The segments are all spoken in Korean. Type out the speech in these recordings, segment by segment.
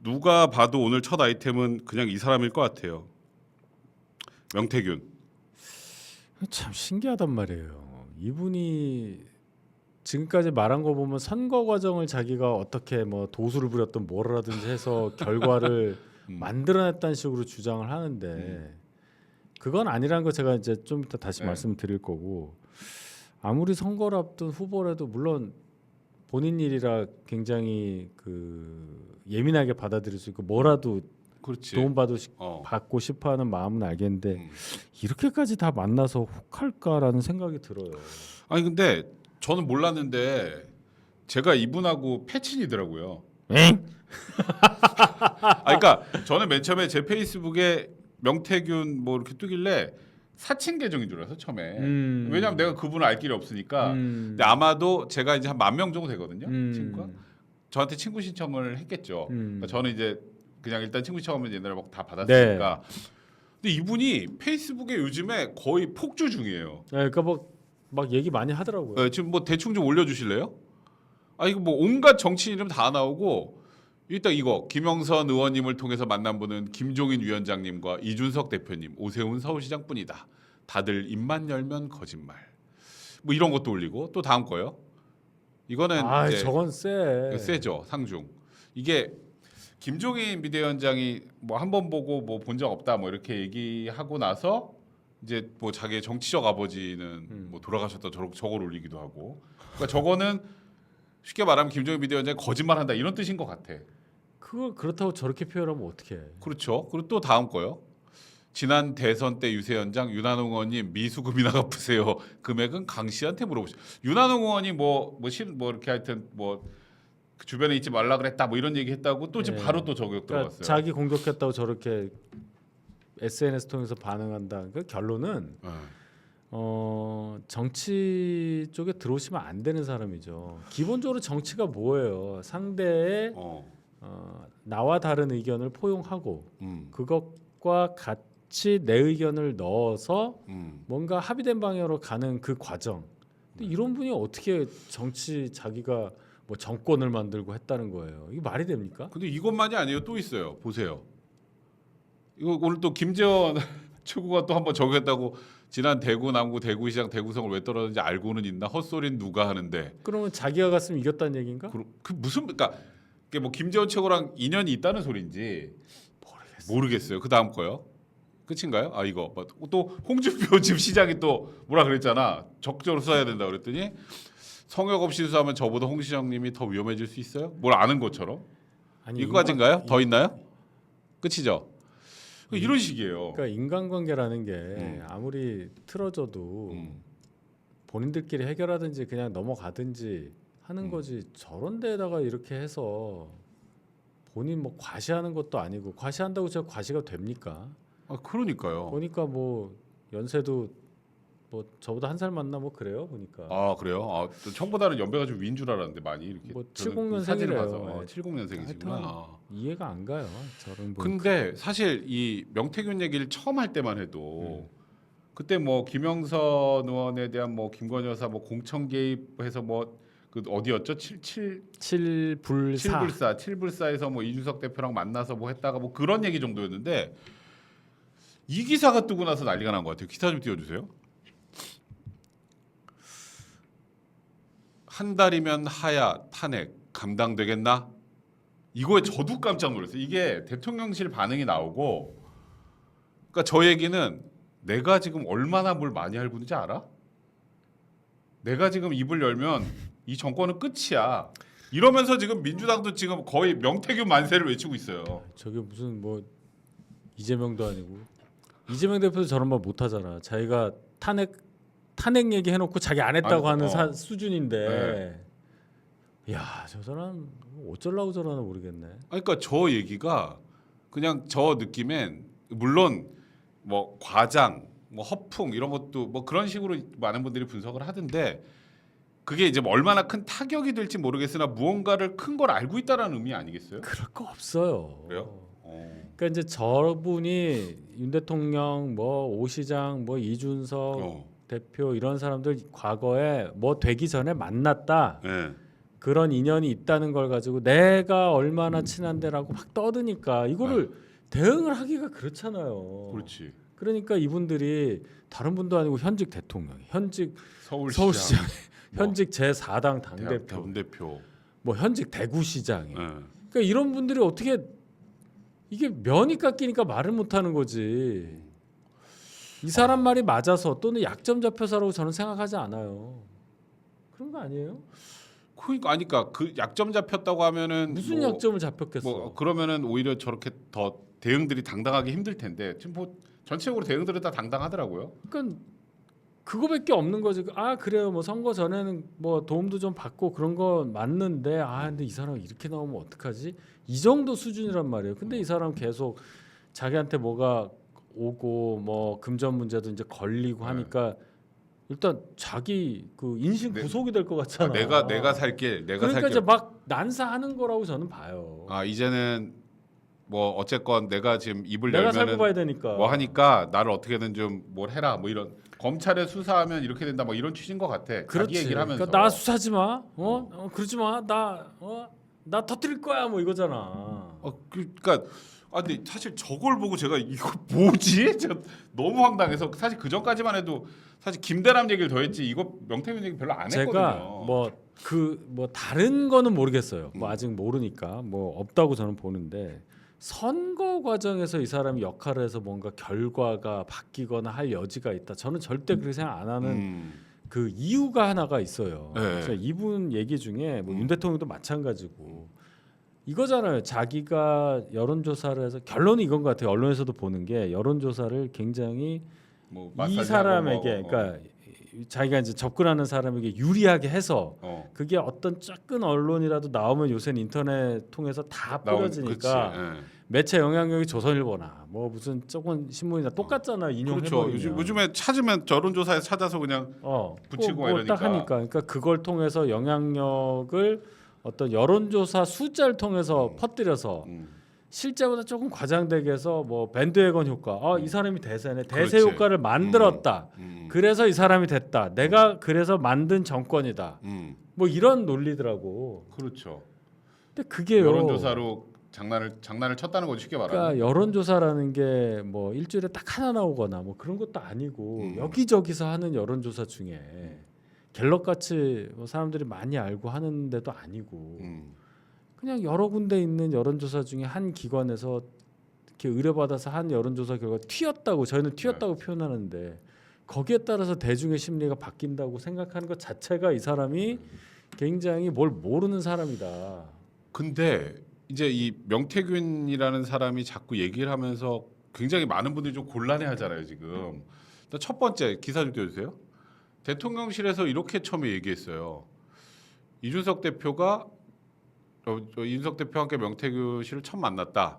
누가 봐도 오늘 첫 아이템은 그냥 이 사람일 것 같아요. 명태균. 참 신기하단 말이에요. 이분이 지금까지 말한 거 보면 선거 과정을 자기가 어떻게 뭐 도수를 부렸든 뭐를 하든지 해서 결과를 만들어냈다는 식으로 주장을 하는데 그건 아니라는 거 제가 이제 좀 이따 다시 말씀드릴 거고, 아무리 선거를 앞둔 후보라도 물론 본인 일이라 굉장히 그 예민하게 받아들일 수 있고 뭐라도 그렇지. 도움 받고 싶어하는 마음은 알겠는데 이렇게까지 다 만나서 혹할까라는 생각이 들어요. 아니 근데 저는 몰랐는데 제가 이분하고 패친이더라고요. 엥? 그러니까 저는 맨 처음에 제 페이스북에 명태균 뭐 이렇게 뜨길래 사칭 계정인 줄 알았어 처음에. 왜냐면 내가 그분을 알 길이 없으니까. 근데 아마도 제가 이제 한 10,000명 정도 되거든요. 친구가 저한테 친구 신청을 했겠죠. 그러니까 저는 이제 그냥 일단 친구 신청하면 옛날에 막 다 받았으니까. 네. 근데 이분이 페이스북에 요즘에 거의 폭주 중이에요. 네, 그러니까 막 얘기 많이 하더라고요. 네, 지금 뭐 대충 좀 올려주실래요? 아 이거 뭐 온갖 정치인 이름 다 나오고 일단 이거 김영선 의원님을 통해서 만난 분은 김종인 위원장님과 이준석 대표님, 오세훈 서울시장뿐이다. 다들 입만 열면 거짓말. 뭐 이런 것도 올리고 또 다음 거요. 이거는 이제 저건 세죠 상중. 이게 김종인 비대위원장이 뭐 한 번 보고 뭐 본 적 없다 뭐 이렇게 얘기하고 나서 이제 뭐 자기의 정치적 아버지는 뭐 돌아가셨다 저걸 올리기도 하고. 그러니까 저거는 쉽게 말하면 김종인 비대위원장이 거짓말한다 이런 뜻인 것 같아. 그걸 그렇다고 저렇게 표현하면 어떡해. 그렇죠. 그리고 또 다음 거요. 지난 대선 때 유세현장 윤한홍 의원님 미수금이나 갚으세요. 금액은 강 씨한테 물어보시죠. 윤한홍 의원이 뭐 이렇게 하여튼 뭐 주변에 있지 말라 그랬다 뭐 이런 얘기 했다고 또 지금 바로 또 저격 들어갔어요. 자기 공격했다고 저렇게 SNS 통해서 반응한다. 그 결론은 정치 쪽에 들어오시면 안 되는 사람이죠. 기본적으로 정치가 뭐예요? 상대의 나와 다른 의견을 포용하고 그것과 같이 내 의견을 넣어서 뭔가 합의된 방향으로 가는 그 과정. 근데 이런 분이 어떻게 정치 자기가 뭐 정권을 만들고 했다는 거예요. 이게 말이 됩니까? 근데 이것만이 아니에요. 또 있어요. 보세요. 이거 오늘 또 김재원 최고가 또 한번 저격했다고. 지난 대구 남구 대구시장 대구성을 왜 떨어졌는지 알고는 있나? 헛소리는 누가 하는데. 그러면 자기가 갔으면 이겼다는 얘기인가? 그 무슨 그러니까 그게 뭐 김재원 최고랑 인연이 있다는 소리인지 모르겠어요. 그 다음 거요. 끝인가요? 아 이거 또 홍준표 집 시장이 또 뭐라 그랬잖아. 적절히 써야 된다 그랬더니 성역 없이 수사하면 저보다 홍 시장님이 더 위험해질 수 있어요? 뭘 아는 것처럼? 아니, 이거까지인가요? 더 있나요? 끝이죠. 이런 식이에요. 그러니까 인간관계라는 게 아무리 틀어져도 본인들끼리 해결하든지 그냥 넘어가든지 하는 거지. 저런 데다가 이렇게 해서 본인 뭐 과시하는 것도 아니고, 과시한다고 제가 과시가 됩니까? 아 그러니까요. 보니까 뭐 연세도 뭐 저보다 한 살 많나 뭐 그래요 보니까. 아 그래요? 아 처음보다는 연배가 좀 위인 줄 알았는데 많이 이렇게. 뭐 저는 사진을 70년생이래요. 봐서 70년생이시구나. 이해가 안 가요. 저런 분. 근데 사실 이 명태균 얘기를 처음 할 때만 해도 그때 뭐 김영선 의원에 대한 뭐 김건희 여사 뭐 공천 개입해서 뭐 그 어디였죠? 7불사에서 뭐 이준석 대표랑 만나서 뭐 했다가 뭐 그런 얘기 정도였는데 이 기사가 뜨고 나서 난리가 난 것 같아요. 기사 좀 띄워주세요. 한 달이면 하야 탄핵 감당되겠나? 이거에 저도 깜짝 놀랐어요. 이게 대통령실 반응이 나오고, 그러니까 저 얘기는 내가 지금 얼마나 뭘 많이 알고 있는지 알아? 내가 지금 입을 열면 이 정권은 끝이야. 이러면서 지금 민주당도 지금 거의 명태균 만세를 외치고 있어요. 저게 무슨 뭐 이재명도 아니고, 이재명 대표도 저런 말 못하잖아. 자기가 탄핵 얘기 해놓고 자기 안 했다고 하는 수준인데. 야, 저 사람 어쩌려고 저러나 모르겠네. 그러니까 저 얘기가 그냥 저 느낌엔 물론 뭐 과장, 뭐 허풍 이런 것도 뭐 그런 식으로 많은 분들이 분석을 하던데 그게 이제 뭐 얼마나 큰 타격이 될지 모르겠으나 무언가를 큰 걸 알고 있다라는 의미 아니겠어요? 그럴 거 없어요. 그래요? 그러니까 이제 저분이 윤 대통령, 뭐 오 시장, 뭐 이준석 대표 이런 사람들 과거에 뭐 되기 전에 만났다. 네. 그런 인연이 있다는 걸 가지고 내가 얼마나 친한데라고 막 떠드니까 이거를 대응을 하기가 그렇잖아요. 그렇지. 그러니까 이분들이 다른 분도 아니고 현직 대통령, 현직 서울시장, 서울시장, 뭐 현직 제4당 당대표, 당대표. 뭐 현직 대구시장. 예. 그러니까 이런 분들이 어떻게 이게 면이 깎이니까 말을 못하는 거지. 이 사람 말이 맞아서 또는 약점 잡혀서라고 저는 생각하지 않아요. 그런 거 아니에요? 그러니까 그 약점 잡혔다고 하면은 무슨 뭐, 약점을 잡혔겠어? 뭐 그러면은 오히려 저렇게 더 대응들이 당당하기 힘들 텐데 지금 뭐 전체적으로 대응들은 다 당당하더라고요. 그러니까 그거밖에 없는 거지. 아 그래요. 뭐 선거 전에는 뭐 도움도 좀 받고 그런 거 맞는데 근데 이 사람 이렇게 나오면 어떡하지? 이 정도 수준이란 말이에요. 근데 이 사람 계속 자기한테 뭐가 오고 뭐 금전 문제도 이제 걸리고 하니까 일단 자기 그 인신 구속이 될 것 같잖아. 내가 살길 그러니까 이제 막 난사하는 거라고 저는 봐요. 이제는 뭐 어쨌건 내가 지금 입을 내가 살고 열면은 봐야 되니까. 뭐 하니까 나를 어떻게든 좀 뭘 해라 뭐 이런 검찰에 수사하면 이렇게 된다 뭐 이런 취지인 것 같아. 그렇지. 자기 얘기를 하면서 그러니까 나 수사하지 마. 그러지 마. 나 터뜨릴 거야. 뭐 이거잖아. 그러니까 근데 사실 저걸 보고 제가 이거 뭐지? 제가 너무 황당해서 사실 그 전까지만 해도 사실 김대남 얘기를 더 했지 이거 명태균 얘기 별로 안 했거든요. 제가 뭐 다른 거는 모르겠어요. 뭐 아직 모르니까 뭐 없다고 저는 보는데 선거 과정에서 이 사람이 역할을 해서 뭔가 결과가 바뀌거나 할 여지가 있다. 저는 절대 그렇게 생각 안 하는 그 이유가 하나가 있어요. 네. 그래서 이분 얘기 중에 뭐 윤 대통령도 마찬가지고 이거잖아요. 자기가 여론조사를 해서 결론이 이건 것 같아요. 언론에서도 보는 게 여론조사를 굉장히 뭐 이 사람에게 그러니까 자기가 이제 접근하는 사람에게 유리하게 해서 그게 어떤 작은 언론이라도 나오면 요새는 인터넷 통해서 다 뿌려지니까 매체 영향력이 조선일보나 뭐 무슨 조금 신문이나 똑같잖아. 인용해버리면. 그렇죠. 요즘에 찾으면 여론조사에 찾아서 그냥 붙이고 이러니까. 딱 하니까 그러니까 그걸 통해서 영향력을 어떤 여론조사 숫자를 통해서 퍼뜨려서 실제보다 조금 과장되게 해서 뭐 밴드웨건 효과. 이 사람이 대세네. 대세 그렇지. 효과를 만들었다. 그래서 이 사람이 됐다. 내가 그래서 만든 정권이다. 뭐 이런 논리더라고. 그렇죠. 근데 그게요. 여론조사로 장난을 쳤다는 거지 쉽게 말하면. 그러니까 여론조사라는 게 뭐 일주일에 딱 하나 나오거나 뭐 그런 것도 아니고 여기저기서 하는 여론조사 중에 갤럽 같이 뭐 사람들이 많이 알고 하는 데도 아니고 그냥 여러 군데 있는 여론조사 중에 한 기관에서 이렇게 의뢰받아서 한 여론조사 결과 튀었다고 저희는 튀었다고 표현하는데 거기에 따라서 대중의 심리가 바뀐다고 생각하는 것 자체가 이 사람이 굉장히 뭘 모르는 사람이다. 근데 이제 이 명태균이라는 사람이 자꾸 얘기를 하면서 굉장히 많은 분들이 좀 곤란해하잖아요 지금. 일단 첫 번째 기사 좀 띄워주세요. 대통령실에서 이렇게 처음에 얘기했어요. 이준석 대표가 이준석 대표와 함께 명태균 씨를 처음 만났다.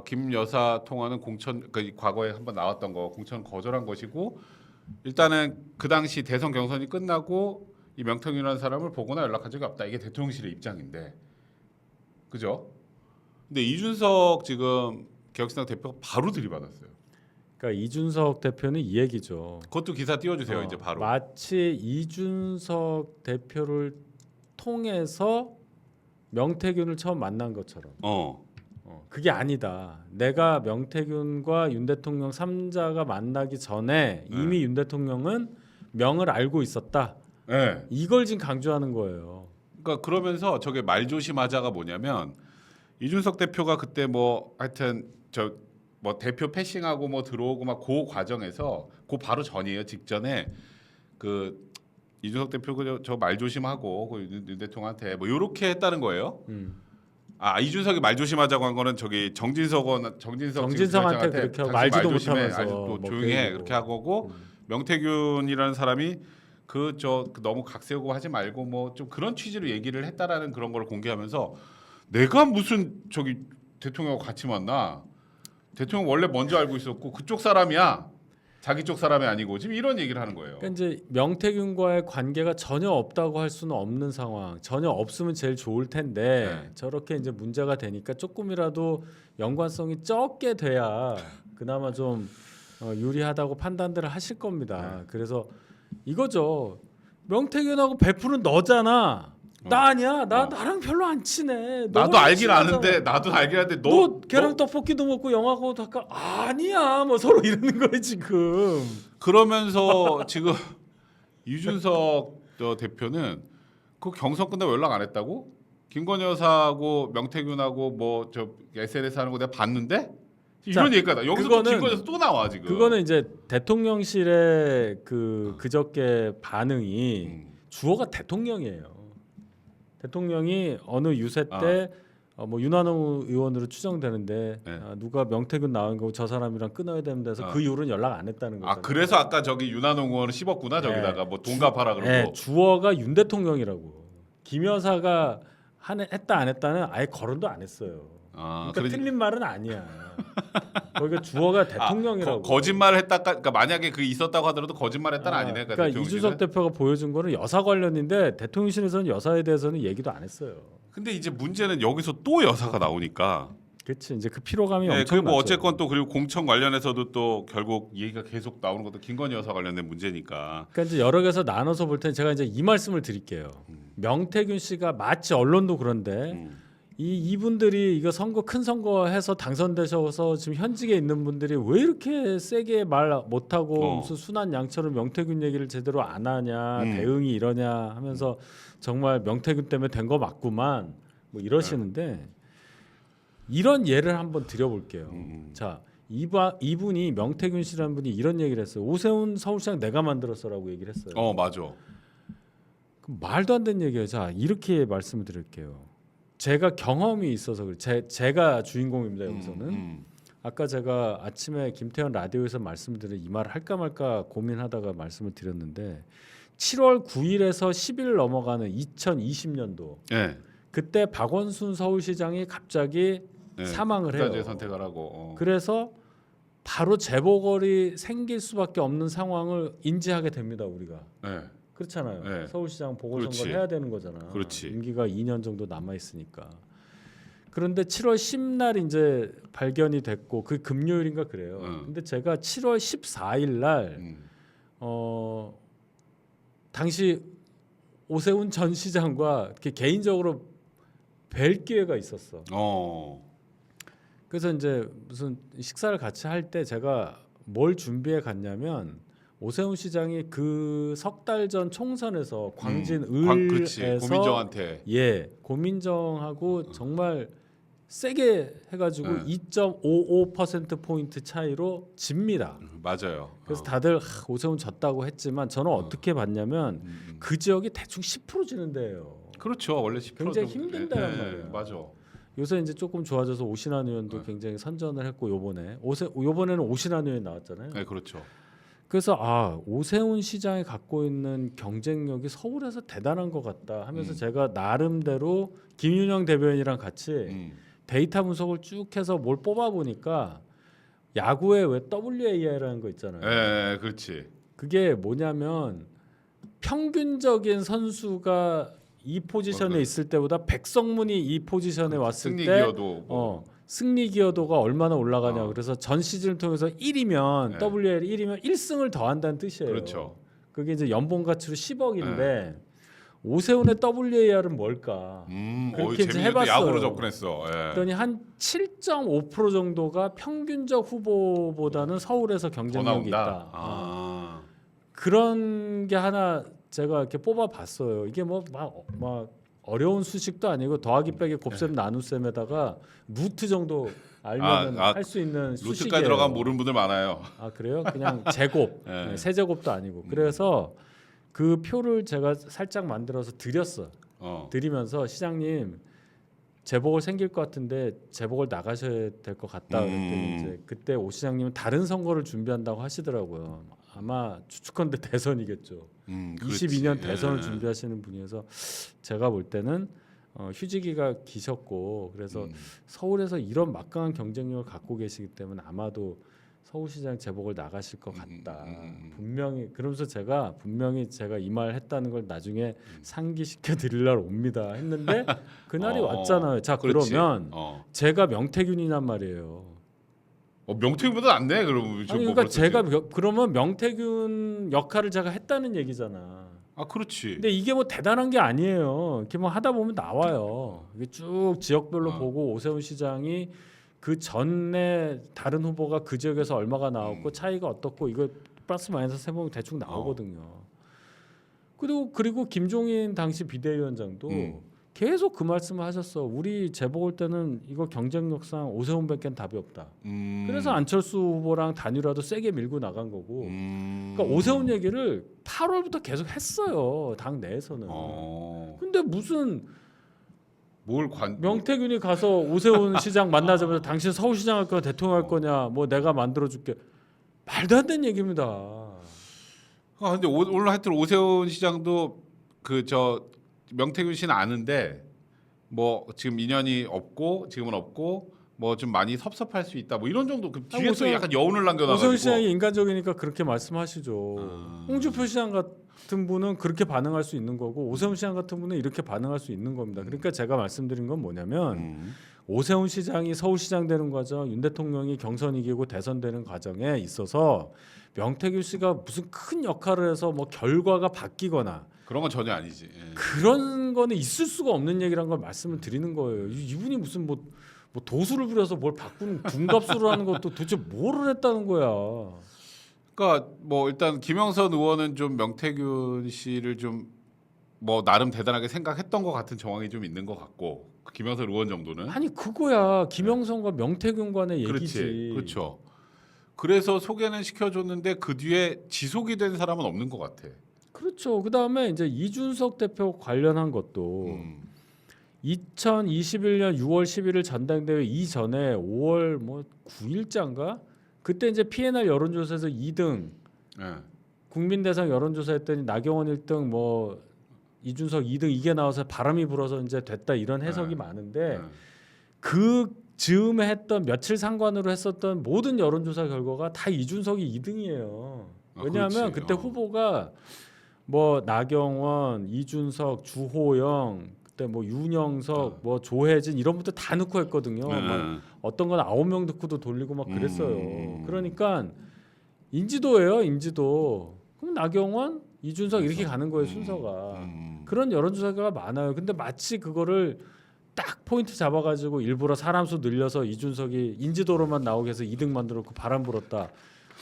김 여사 통화는 공천 과거에 한번 나왔던 거 공천 거절한 것이고 일단은 그 당시 대선 경선이 끝나고 이 명태균이라는 사람을 보거나 연락한 적이 없다. 이게 대통령실의 입장인데, 그죠? 근데 이준석 지금 개혁신당 대표가 바로 들이받았어요. 그러니까 이준석 대표는 이 얘기죠. 그것도 기사 띄워주세요. 이제 바로. 마치 이준석 대표를 통해서 명태균을 처음 만난 것처럼. 그게 아니다. 내가 명태균과 윤 대통령 3자가 만나기 전에 이미 윤 대통령은 명을 알고 있었다. 네. 이걸 지금 강조하는 거예요. 그러니까 그러면서 저게 말조심하자가 뭐냐면 이준석 대표가 그때 뭐 하여튼 뭐 대표 패싱하고 뭐 들어오고 막 그 과정에서 그 바로 전이에요. 직전에 그 이준석 대표 저 말조심하고 그 윤 대통령한테 뭐 이렇게 했다는 거예요. 이준석이 말조심하자고 한 거는 저기 정진석한테 그렇게 하고 말지도 못하면서 뭐 조용히 해 그렇게 하고 명태균이라는 사람이 너무 각 세우고 하지 말고 뭐 좀 그런 취지로 얘기를 했다라는 그런 걸 공개하면서 내가 무슨 저기 대통령하고 같이 만나 대통령 원래 먼저 알고 있었고 그쪽 사람이야 자기 쪽 사람이 아니고 지금 이런 얘기를 하는 거예요. 그러니까 이제 명태균과의 관계가 전혀 없다고 할 수는 없는 상황. 전혀 없으면 제일 좋을 텐데 저렇게 이제 문제가 되니까 조금이라도 연관성이 적게 돼야 그나마 좀 유리하다고 판단들을 하실 겁니다. 그래서 이거죠. 명태균하고 베프는 너잖아. 나 아니야. 나랑 별로 안 친해. 나도 너랑 알긴 친하잖아. 아는데 나도 알긴 하는데 너 걔랑 떡볶이도 먹고 영화도 아까 아니야. 뭐 서로 이러는 거야 지금. 그러면서 지금 이준석 대표는 그 경선 끝나고 연락 안 했다고? 김건희 여사하고 명태균하고 뭐 저 SNS 하는 거 내가 봤는데 이런 얘기가 나. 여기서 또 김건희 여사 또 나와 지금. 그거는 이제 대통령실의 그저께 반응이 주어가 대통령이에요. 대통령이 어느 유세 때 뭐 윤한홍 의원으로 추정되는데 네. 누가 명태균 나온 거고 저 사람이랑 끊어야 되는데 해서 그 이후로는 연락 안 했다는 거죠. 그래서 아까 저기 윤한홍 의원은 씹었구나. 저기다가 뭐 돈 갚아라 그러고. 네, 주어가 윤 대통령이라고. 김 여사가 했다 안 했다는 아예 거론도 안 했어요. 그러니까 틀린 말은 아니야. 거기가 주어가 대통령이라고. 거짓말을 했다. 그러니까 만약에 그 있었다고 하더라도 거짓말했다는 아니네. 그러니까 이준석 대표가 보여준 거는 여사 관련인데 대통령실에서는 여사에 대해서는 얘기도 안 했어요. 근데 이제 문제는 여기서 또 여사가 나오니까. 그렇지. 이제 그 피로감이 네, 엄청 그리고 나죠. 어쨌건 또 그리고 공천 관련해서도 또 결국 얘기가 계속 나오는 것도 김건희 여사 관련된 문제니까. 그러니까 이제 여러 개서 나눠서 볼 때는 제가 이제 이 말씀을 드릴게요. 명태균 씨가 마치 언론도 그런데 이분들이 이거 큰 선거 해서 당선되셔서 지금 현직에 있는 분들이 왜 이렇게 세게 말 못하고 무슨 순한 양처럼 명태균 얘기를 제대로 안 하냐 대응이 이러냐 하면서 정말 명태균 때문에 된 거 맞구만 뭐 이러시는데 이런 예를 한번 드려볼게요. 자 이분이 명태균 씨라는 분이 이런 얘기를 했어요. 오세훈 서울시장 내가 만들었어라고 얘기를 했어요. 맞아. 그럼 말도 안 되는 얘기예요. 자 이렇게 말씀을 드릴게요. 제가 경험이 있어서 그래. 제가 주인공입니다. 여기서는. 아까 제가 아침에 김태현 라디오에서 말씀드린 이 말을 할까 말까 고민하다가 말씀을 드렸는데 7월 9일에서 10일 넘어가는 2020년도 네. 그때 박원순 서울시장이 갑자기 사망을 해요. 국가주의 선택을 하고. 그래서 바로 재보궐이 생길 수밖에 없는 상황을 인지하게 됩니다. 우리가. 네. 그렇잖아요. 네. 서울시장 보궐선거를 그렇지. 해야 되는 거잖아. 그렇지. 임기가 2년 정도 남아 있으니까. 그런데 7월 10날 이제 발견이 됐고 그 금요일인가 그래요. 근데 제가 7월 14일 날 당시 오세훈 전 시장과 이렇게 개인적으로 뵐 기회가 있었어. 그래서 이제 무슨 식사를 같이 할 때 제가 뭘 준비해 갔냐면 오세훈 시장이 그 석 달 전 총선에서 광진 을에서 고민정한테 고민정하고 정말 세게 해가지고 2.55% 포인트 차이로 집니다. 맞아요. 그래서 다들 오세훈 졌다고 했지만 저는 어떻게 봤냐면 그 지역이 대충 10% 지는 데예요. 그렇죠. 원래 10% 굉장히 힘든데란 말이에요. 맞아. 요새 이제 조금 좋아져서 오신환 의원도 굉장히 선전을 했고 요번에는 오신환 의원이 나왔잖아요. 네, 그렇죠. 그래서 오세훈 시장이 갖고 있는 경쟁력이 서울에서 대단한 것 같다 하면서 제가 나름대로 김윤영 대변인이랑 같이 데이터 분석을 쭉 해서 뭘 뽑아 보니까 야구에 왜 WAR라는 거 있잖아요. 네, 그렇지. 그게 뭐냐면 평균적인 선수가 이 포지션에 있을 때보다 백성문이 이 포지션에 왔을 승리 때 기여도 승리 기여도가 얼마나 올라가냐. 그래서 전 시즌을 통해서 1이면 WAR 1이면 1승을 더한다는 뜻이에요. 그렇죠. 그게 이제 연봉 가치로 10억인데 오세훈의 WAR은 뭘까? 그렇게 이제 해봤어요. 야구로 접근했어. 그랬더니 한 7.5% 정도가 평균적 후보보다는 서울에서 경쟁력이 있다. 그런 게 하나 제가 이렇게 뽑아봤어요. 이게 막 어려운 수식도 아니고 더하기 빼기 곱셈 나눗셈에다가 루트 정도 알면 할 수 있는 수식이에요. 루트까지 들어가면 모르는 분들 많아요. 그래요? 그냥 제곱, 세제곱도 아니고. 그래서 그 표를 제가 살짝 만들어서 드리면서 시장님 재보궐 생길 것 같은데 재보궐 나가셔야 될 것 같다. 그랬더니 이제 그때 오 시장님은 다른 선거를 준비한다고 하시더라고요. 아마 추측컨대 대선이겠죠. 22년 대선을 준비하시는 분이어서 제가 볼 때는 휴지기가 기셨고 그래서 서울에서 이런 막강한 경쟁력을 갖고 계시기 때문에 아마도 서울시장 재보궐 나가실 것 같다. 분명히 그러면서 제가 이 말 했다는 걸 나중에 상기시켜 드릴 날 옵니다 했는데 그날이 왔잖아요. 자 그렇지. 그러면 제가 명태균이란 말이에요. 명태균보다 안 돼. 그러면 그러니까 제가 그러면 명태균 역할을 제가 했다는 얘기잖아. 아 그렇지. 근데 이게 뭐 대단한 게 아니에요. 이렇게 뭐 하다 보면 나와요. 이게 쭉 지역별로 보고 오세훈 시장이 그 전에 다른 후보가 그 지역에서 얼마가 나왔고 차이가 어떻고 이거 플러스 마이너스 해보면 대충 나오거든요. 그리고 김종인 당시 비대위원장도 계속 그 말씀을 하셨어. 우리 재보궐 때는 이거 경쟁력상 오세훈밖에 답이 없다. 그래서 안철수 후보랑 단일화도 세게 밀고 나간 거고. 그러니까 오세훈 얘기를 8월부터 계속 했어요. 당 내에서는. 근데 무슨 명태균이 가서 오세훈 시장 만나자마자 당신 서울시장 할 거냐 대통령 할 거냐 뭐 내가 만들어줄게. 말도 안 되는 얘기입니다. 근데 오늘 하여튼 오세훈 시장도 명태균 씨는 아는데 뭐 지금 인연이 없고 지금은 없고 뭐 좀 많이 섭섭할 수 있다 뭐 이런 정도 그 뒤에서 약간 여운을 남겨놔가지고 오세훈 시장이 인간적이니까 그렇게 말씀하시죠. 홍준표 시장 같은 분은 그렇게 반응할 수 있는 거고 오세훈 시장 같은 분은 이렇게 반응할 수 있는 겁니다. 그러니까 제가 말씀드린 건 뭐냐면 오세훈 시장이 서울시장 되는 과정, 윤 대통령이 경선 이기고 대선 되는 과정에 있어서 명태균 씨가 무슨 큰 역할을 해서 뭐 결과가 바뀌거나 그런 건 전혀 아니지. 예. 그런 거는 있을 수가 없는 얘기란 걸 말씀을 드리는 거예요. 이분이 무슨 뭐 도수를 부려서 뭘 바꾸는 군갑수를 하는 것도 도대체 뭐를 했다는 거야. 그러니까 뭐 일단 김영선 의원은 좀 명태균 씨를 좀 뭐 나름 대단하게 생각했던 것 같은 정황이 좀 있는 것 같고 김영선 의원 정도는 아니 그거야 김영선과 명태균 간의 얘기지. 그렇죠. 그래서 소개는 시켜줬는데 그 뒤에 지속이 된 사람은 없는 것 같아. 그렇죠. 그 다음에 이제 이준석 대표 관련한 것도 2021년 6월 11일 전당대회 이전에 5월 뭐 9일자인가 그때 이제 PNR 여론조사에서 2등 국민대상 여론조사했더니 나경원 1등 뭐 이준석 2등 이게 나와서 바람이 불어서 이제 됐다 이런 해석이 많은데 그 즈음에 했던 며칠 상관으로 했었던 모든 여론조사 결과가 다 이준석이 2등이에요. 왜냐하면 그때 후보가 뭐 나경원, 이준석, 주호영, 그때 뭐 윤영석, 뭐 조혜진 이런 분들 다 넣고 했거든요. 막 어떤 건 9명 넣고도 돌리고 막 그랬어요. 그러니까 인지도예요, 인지도. 그럼 나경원, 이준석 이렇게 가는 거예요, 순서가. 그런 여론조사가 많아요. 근데 마치 그거를 딱 포인트 잡아가지고 일부러 사람 수 늘려서 이준석이 인지도로만 나오게 해서 2등 만들었고 바람 불었다.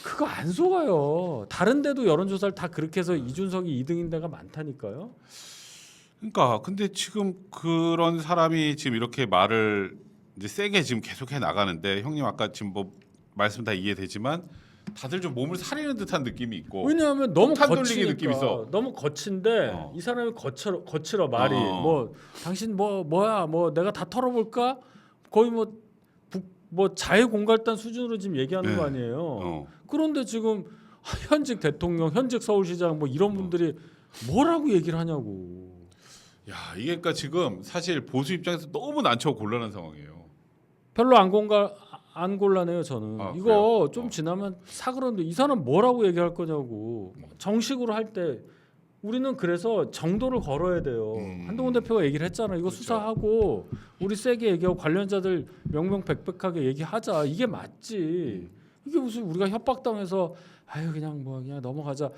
그거 안 속아요. 다른 데도 여론조사를 다 그렇게 해서 이준석이 2등인 데가 많다니까요. 그러니까 근데 지금 그런 사람이 지금 이렇게 말을 이제 세게 지금 계속해 나가는데 형님 아까 지금 뭐 말씀 다 이해되지만 다들 좀 몸을 사리는 듯한 느낌이 있고 왜냐하면 너무 거칠게 느낌 있어. 너무 거친데 이 사람이 거칠어 말이 뭐 당신 뭐야 뭐 내가 다 털어볼까 거의 뭐 자해 공갈단 수준으로 지금 얘기하는 거 아니에요. 그런데 지금 현직 대통령, 현직 서울시장 뭐 이런 분들이 뭐라고 얘기를 하냐고. 야 이게 그러니까 지금 사실 보수 입장에서 너무 난처하고 곤란한 상황이에요. 별로 안 곤란해요 저는. 이거 그래요? 좀 지나면 사그러는데 이 사람 뭐라고 얘기할 거냐고. 정식으로 할 때 우리는 그래서 정도를 걸어야 돼요. 한동훈 대표가 얘기를 했잖아요. 이거 수사하고 우리 세게 얘기하고 관련자들 명명백백하게 얘기하자. 이게 맞지. 이게 무슨 우리가 협박당해서 아유 그냥 넘어가자.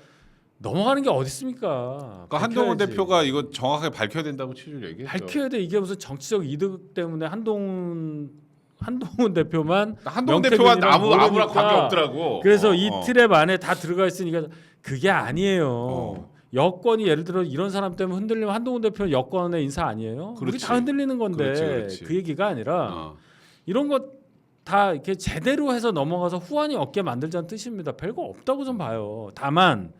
넘어가는 게 어디 있습니까? 그러니까 한동훈 대표가 이거 정확하게 밝혀야 된다고 취지를 얘기했죠. 밝혀야 돼. 이게 무슨 정치적 이득 때문에 한동훈 대표만 한동훈 대표와 아무랑 관계 없더라고. 그래서 이 트랩 안에 다 들어가 있으니까 그게 아니에요. 여권이 예를 들어 이런 사람 때문에 흔들리면 한동훈 대표는 여권의 인사 아니에요? 우리 다 흔들리는 건데 그렇지. 그 얘기가 아니라 이런 것 다 이렇게 제대로 해서 넘어가서 후환이 없게 만들자는 뜻입니다. 별거 없다고 좀 봐요. 다만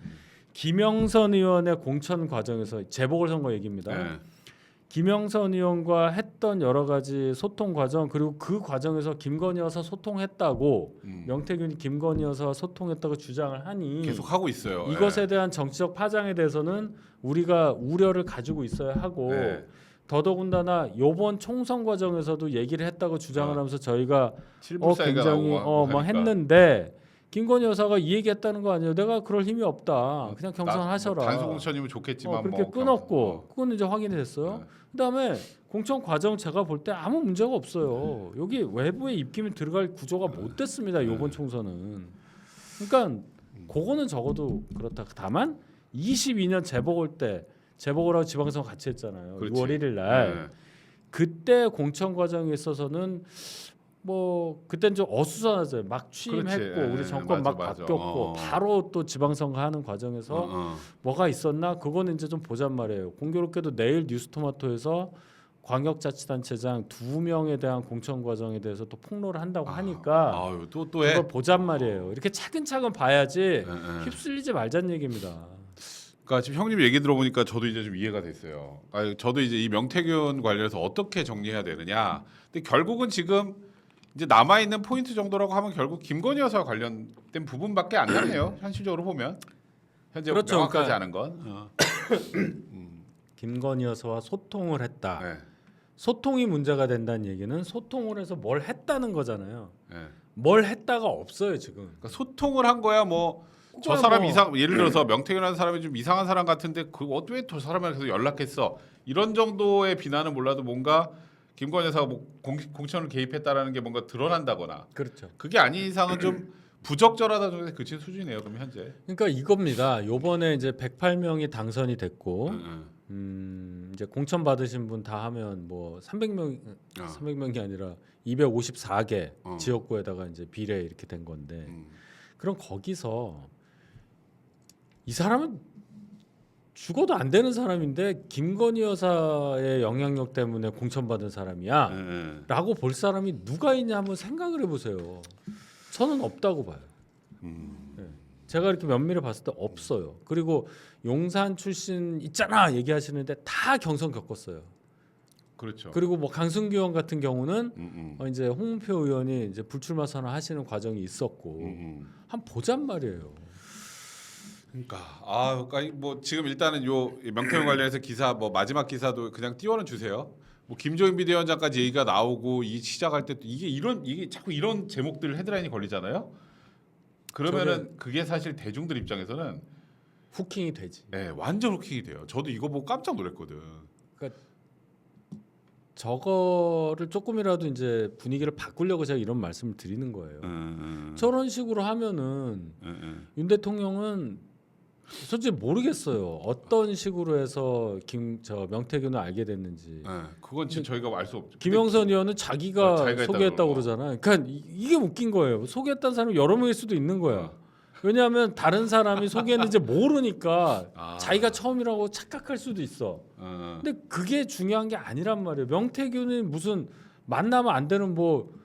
김영선 의원의 공천 과정에서 재보궐선거 얘기입니다. 김영선 의원과 했던 여러 가지 소통 과정 그리고 그 과정에서 김건희 여사 소통했다고 명태균이 김건희 여사 소통했다고 주장을 하니 계속 하고 있어요. 이것에 대한 정치적 파장에 대해서는 우리가 우려를 가지고 있어야 하고 더더군다나 이번 총선 과정에서도 얘기를 했다고 주장을 하면서 저희가 굉장히 막 했는데 김건희 여사가 이 얘기했다는 거 아니에요? 내가 그럴 힘이 없다. 그냥 경선하셔라. 단수 공천이면 좋겠지만 그렇게 끊었고 그건 이제 확인이 됐어요. 그다음에 공천 과정 제가 볼 때 아무 문제가 없어요. 여기 외부의 입김이 들어갈 구조가 못 됐습니다. 이번 총선은. 그러니까 그거는 적어도 그렇다. 다만 22년 재보궐 때 재보궐하고 지방선거 같이 했잖아요. 그렇지. 6월 1일 날. 네. 그때 공천 과정에 있어서는 뭐 그땐 좀 어수선하죠. 막 취임했고 그렇지. 우리 정권 맞아, 막 맞아. 바뀌었고 바로 또 지방선거 하는 과정에서 뭐가 있었나 그거는 이제 좀 보잔 말이에요. 공교롭게도 내일 뉴스토마토에서 광역자치단체장 2명에 대한 공천 과정에 대해서 또 폭로를 한다고 하니까 아유, 또 해. 그걸 보잔 말이에요. 이렇게 차근차근 봐야지 예. 휩쓸리지 말자는 얘기입니다. 그러니까 지금 형님 얘기 들어보니까 저도 이제 좀 이해가 됐어요. 저도 이제 이 명태균 관련해서 어떻게 정리해야 되느냐. 근데 결국은 지금 이제 남아 있는 포인트 정도라고 하면 결국 김건희 여사와 관련된 부분밖에 안 나네요. 현실적으로 보면 현재 그렇죠. 명확하지 그러니까 않은 건. 김건희 여사와 소통을 했다. 네. 소통이 문제가 된다는 얘기는 소통을 해서 뭘 했다는 거잖아요. 네. 뭘 했다가 없어요 지금. 그러니까 소통을 한 거야 뭐. 저 그거야 사람 뭐. 이상 예를 들어서 명태균이라는 사람이 좀 이상한 사람 같은데 왜 저 사람이랑 계속 연락했어 이런 정도의 비난은 몰라도 뭔가 김건희 여사가 뭐 공천을 개입했다라는 게 뭔가 드러난다거나 그렇죠. 그게 아닌 이상은 좀 부적절하다 정도의 그친 수준이네요. 그럼 현재. 그러니까 이겁니다. 요번에 이제 108명이 당선이 됐고 이제 공천 받으신 분 다 하면 뭐 300명이 아니라 254개 지역구에다가 이제 비례 이렇게 된 건데 그럼 거기서 이 사람은 죽어도 안 되는 사람인데 김건희 여사의 영향력 때문에 공천받은 사람이야 라고 볼 사람이 누가 있냐 한번 생각을 해보세요. 저는 없다고 봐요. 네. 제가 이렇게 면밀히 봤을 때 없어요. 그리고 용산 출신 있잖아 얘기하시는데 다 경선 겪었어요. 그렇죠. 그리고 뭐 강승규 의원 같은 경우는 이제 홍문표 의원이 이제 불출마 선언하시는 과정이 있었고 한 보잔 말이에요. 그러니까 뭐 지금 일단은 요 명태균 관련해서 기사 뭐 마지막 기사도 그냥 띄워는 주세요. 뭐 김종인 비대위원장까지 얘기가 나오고 이 시작할 때 이게 자꾸 이런 제목들 헤드라인이 걸리잖아요. 그러면은 그게 사실 대중들 입장에서는 후킹이 되지. 네, 완전 후킹이 돼요. 저도 이거 보고 깜짝 놀랐거든. 그러니까 저거를 조금이라도 이제 분위기를 바꾸려고 제가 이런 말씀을 드리는 거예요. 저런 식으로 하면은 윤 대통령은 솔직히 모르겠어요. 어떤 식으로 해서 명태균을 알게 됐는지. 그건 진짜 저희가 알 수 없죠. 김영선 의원은 자기가 자기가 소개했다고 했다고 그러잖아요. 그러니까 이게 웃긴 거예요. 소개했다는 사람이 여러 명일 수도 있는 거야. 왜냐하면 다른 사람이 소개했는지 모르니까 자기가 처음이라고 착각할 수도 있어. 근데 그게 중요한 게 아니란 말이에요. 명태균이 무슨 만나면 안 되는 뭐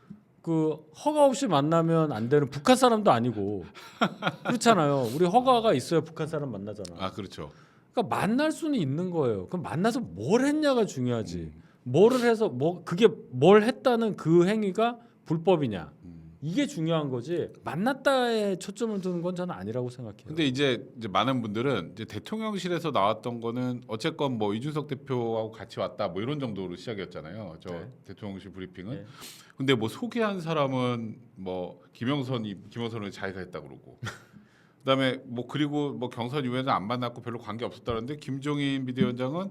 그 허가 없이 만나면 안 되는 북한 사람도 아니고 그렇잖아요. 우리 허가가 있어야 북한 사람 만나잖아. 그렇죠. 그러니까 만날 수는 있는 거예요. 그럼 만나서 뭘 했냐가 중요하지. 뭐를 해서 그게 뭘 했다는 그 행위가 불법이냐. 이게 중요한 거지. 만났다에 초점을 두는 건 저는 아니라고 생각해요. 근데 이제 많은 분들은 이제 대통령실에서 나왔던 거는 어쨌건 뭐 이준석 대표하고 같이 왔다 뭐 이런 정도로 시작이었잖아요. 저 대통령실 브리핑은. 네. 근데 뭐 소개한 사람은 뭐 김영선은 자기가 했다 그러고. 그다음에 뭐 그리고 뭐 경선 이후에는 안 만났고 별로 관계 없었다는데 김종인 비대위원장은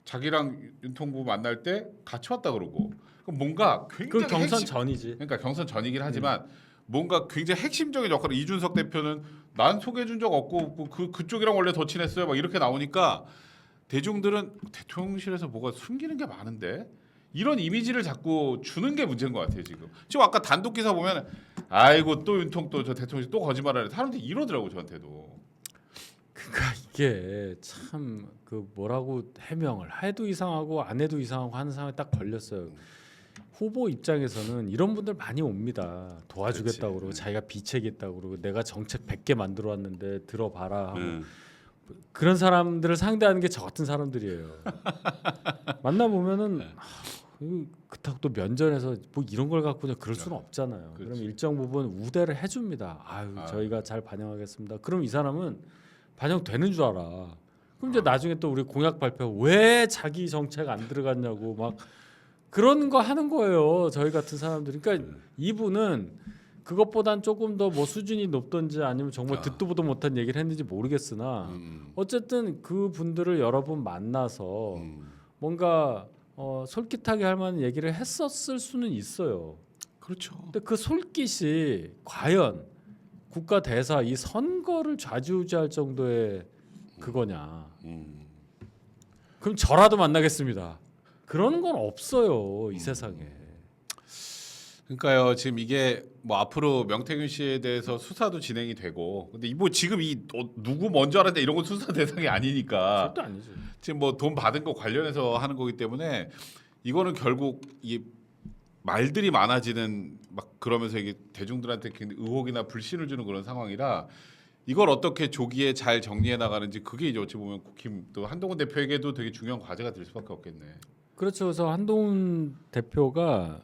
자기랑 윤통부 만날 때 같이 왔다 그러고. 그럼 뭔가 그 굉장히 경선 전이지. 그러니까 경선 전이긴 하지만 뭔가 굉장히 핵심적인 역할을 이준석 대표는 난 소개해 준 적 없고 뭐 그쪽이랑 원래 더 친했어요. 막 이렇게 나오니까 대중들은 대통령실에서 뭐가 숨기는 게 많은데 이런 이미지를 자꾸 주는 게 문제인 것 같아요 지금. 지금 아까 단독 기사 보면 아이고 또 윤통 또 저 대통령실 또 거짓말하네. 사람들이 이러더라고 저한테도. 그러니까 이게 참 그 뭐라고 해명을 해도 이상하고 안 해도 이상하고 하는 상황에 딱 걸렸어요. 후보 입장에서는 이런 분들 많이 옵니다. 도와주겠다고 그러고 자기가 비책있다고 그러고 내가 정책 100개 만들어 왔는데 들어봐라 하고 그런 사람들을 상대하는 게 저 같은 사람들이에요. 만나보면은 그렇다고 또 면전에서 뭐 이런 걸 갖고 그럴 수는 없잖아요. 그럼 일정 부분 우대를 해줍니다. 저희가 잘 반영하겠습니다. 그럼 이 사람은 반영되는 줄 알아. 그럼 이제 나중에 또 우리 공약 발표 왜 자기 정책 안 들어갔냐고 막 그런 거 하는 거예요. 저희 같은 사람들이. 그러니까 이분은 그것보단 조금 더 뭐 수준이 높든지 아니면 정말 듣도 보도 못한 얘기를 했는지 모르겠으나 어쨌든 그 분들을 여러 번 만나서 뭔가 솔깃하게 할 만한 얘기를 했었을 수는 있어요. 그렇죠. 근데 그 솔깃이 과연 국가 대사 이 선거를 좌지우지할 정도의 그거냐. 그럼 저라도 만나겠습니다. 그런 건 없어요 이 세상에. 그러니까요. 지금 이게 뭐 앞으로 명태균 씨에 대해서 수사도 진행이 되고, 근데 뭐 지금 누구 먼저 알았는데 이런 건 수사 대상이 아니니까. 절대 아니죠. 지금 뭐 돈 받은 거 관련해서 하는 거기 때문에 이거는 결국 이 말들이 많아지는 막 그러면서 이게 대중들한테 굉장히 의혹이나 불신을 주는 그런 상황이라 이걸 어떻게 조기에 잘 정리해 나가는지 그게 이제 어찌 보면 국힘 또 한동훈 대표에게도 되게 중요한 과제가 될 수밖에 없겠네. 그렇죠. 그래서 한동훈 대표가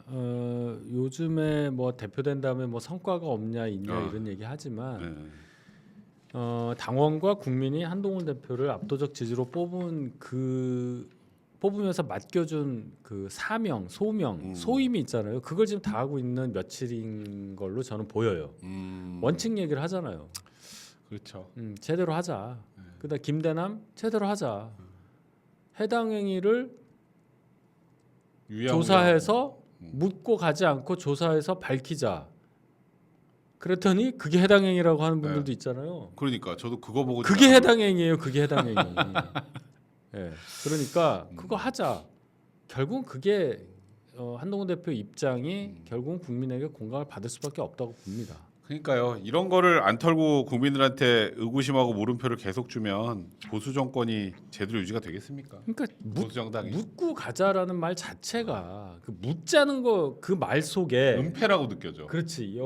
요즘에 뭐 대표된 다음에 뭐 성과가 없냐 있냐 이런 얘기 하지만 당원과 국민이 한동훈 대표를 압도적 지지로 뽑으면서 맡겨준 그 사명, 소명, 소임이 있잖아요. 그걸 지금 다 하고 있는 며칠인 걸로 저는 보여요. 원칙 얘기를 하잖아요. 그렇죠. 제대로 하자. 그다음 김대남 제대로 하자. 해당 행위를 조사해서 묻고 가지 않고 조사해서 밝히자. 그랬더니 그게 해당 행위라고 하는 분들도 있잖아요. 그러니까 저도 그거 보고 그게 해당 행위예요. 그게 해당 행위. 예. 그러니까 그거 하자. 결국 그게 한동훈 대표 입장이 결국은 국민에게 공감을 받을 수밖에 없다고 봅니다. 그러니까요. 이런 거를 안 털고 국민들한테 의구심하고 물음표를 계속 주면 보수 정권이 제대로 유지가 되겠습니까? 그러니까 보수 정당이 묻고 가자라는 말 자체가 그 묻자는 거 그 말 속에 은폐라고 느껴져. 그렇지.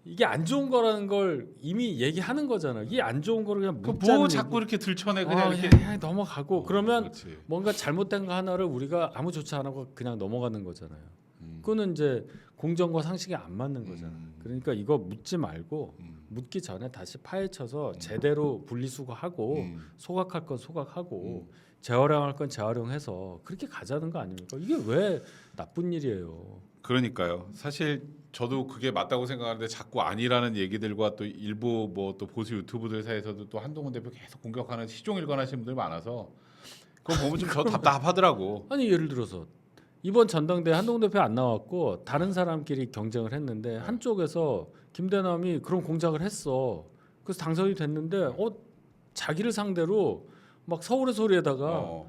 이게 안 좋은 거라는 걸 이미 얘기하는 거잖아. 이게 안 좋은 거를 그냥 묻자는 뭐 자꾸 이렇게 들춰내 그냥 이렇게 그냥 넘어가고 그러면 그렇지. 뭔가 잘못된 거 하나를 우리가 아무 조치 안 하고 그냥 넘어가는 거잖아요. 그거는 이제 공정과 상식에 안 맞는 거잖아. 그러니까 이거 묻지 말고 묻기 전에 다시 파헤쳐서 제대로 분리수거하고 소각할 건 소각하고 재활용할 건 재활용해서 그렇게 가자는 거 아닙니까? 이게 왜 나쁜 일이에요? 그러니까요. 사실 저도 그게 맞다고 생각하는데 자꾸 아니라는 얘기들과 또 일부 뭐 또 보수 유튜브들 사이에서도 또 한동훈 대표 계속 공격하는 시종일관하시는 분들 많아서 그거 보면 좀 저 답답하더라고. 아니 예를 들어서 이번 전당대회 한동훈 대표 안 나왔고 다른 사람끼리 경쟁을 했는데 한쪽에서 김대남이 그런 공작을 했어. 그래서 당선이 됐는데 자기를 상대로 막 서울의 소리에다가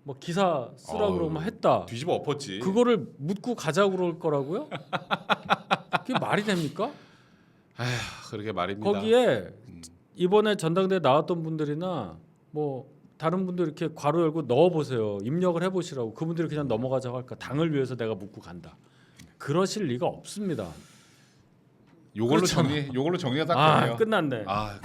뭐 기사 쓰라 그러면 했다. 뒤집어 엎었지. 그거를 묻고 가자고 그럴 거라고요? 그게 말이 됩니까? 아휴, 그러게 말입니다. 거기에 이번에 전당대회 나왔던 분들이나 뭐 다른 분들 이렇게 괄호 열고 넣어보세요. 입력을 해보시라고. 그분들이 그냥 넘어가자고 할까? 당을 위해서 내가 묻고 간다. 그러실 리가 없습니다. 요걸로 정리하다 끝내요. 끝났네. 아.